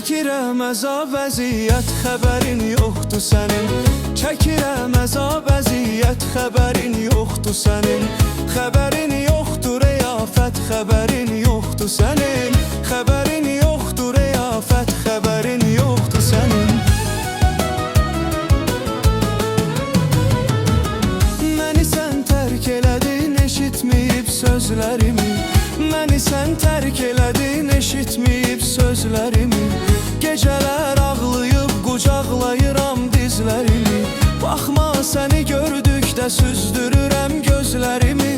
Çəkirəm əzab əziyyət, xəbərin yoxdur sənin. Çəkirəm əzab əziyyət, xəbərin yoxdur sənin. Xəbərin yoxdur rəyafət, xəbərin yoxdur sənin. Xəbərin yoxdur rəyafət, xəbərin yoxdur sənin. Məni sən tərk elədin, eşitməyib sözlərimi. Məni sən tərk elədin, eşitməyib sözlərimi. Gecələr ağlayıb qucaqlayıram dizlərimi. Baxma səni gördükdə süzdürürəm gözlərimi.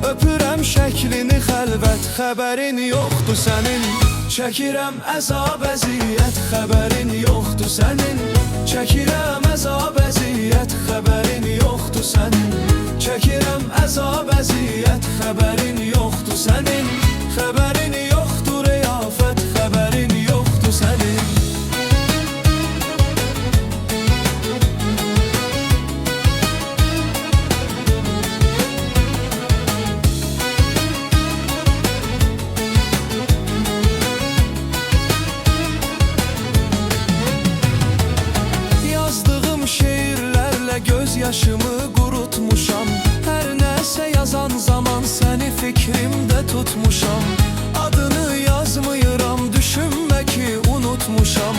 Öpürəm şəklini xəlvət, xəbərin yoxdur sənin. Çəkirəm əzab əziyyət, xəbərin yoxdur sənin. Çəkirəm əzab əziyyət, xəbərin yoxdur sənin. Çəkirəm əzab əziyyət, xəbərin yoxdur sənin. Xəbərin yoxdur rəyafət, xəbərin yoxdur sənin. Yazdığım şeirlərlə göz yaşımı qurutmuşam. Hər nəsə yazan zaman səni fikrimdə tutmuşam. Adını yazmıram, düşünmə ki unutmuşam.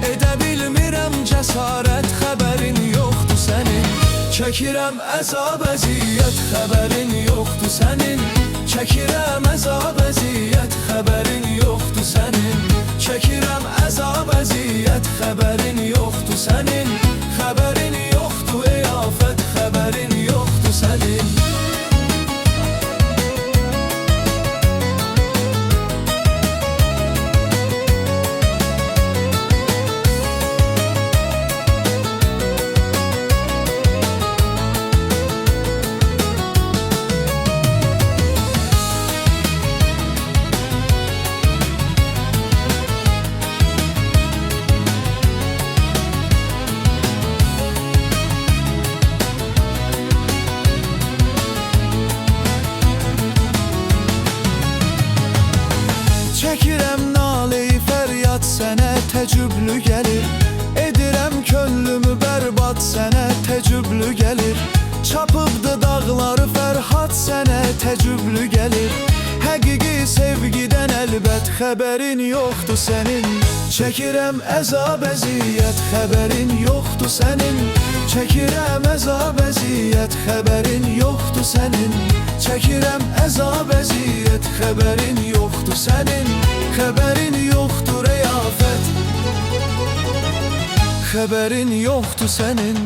Edə bilmirəm cəsarət, xəbərin yoxdur sənin. Çəkirəm əzab əziyyət, xəbərin yoxdur sənin. Çəkirəm əzab əziyyət, xəbərin yoxdur sənin. Çəkirəm əzab əziyyət, xəbərin yoxdur sənin. Xəbərin yoxdur rəyafət, xəbərin yoxdur sənin. Çəkirəm nalə-i fəryad, sənə təcüblü gəlir. Edirəm könlümü bərbad, sənə təcüblü gəlir. Çapıbdı dağları Fərhad, sənə təcüblü gəlir. Həqiqi sevgidən əlbət, xəbərin yoxdur sənin. Çəkirəm əzab əziyyət, xəbərin yoxdur sənin. Çəkirəm əzab əziyyət, xəbərin yoxdur sənin. Çəkirəm əzab əziyyət, xəbərin yoxdur sənin. Xəbərin yoxdur rəyafət, xəbərin yoxdur sənin.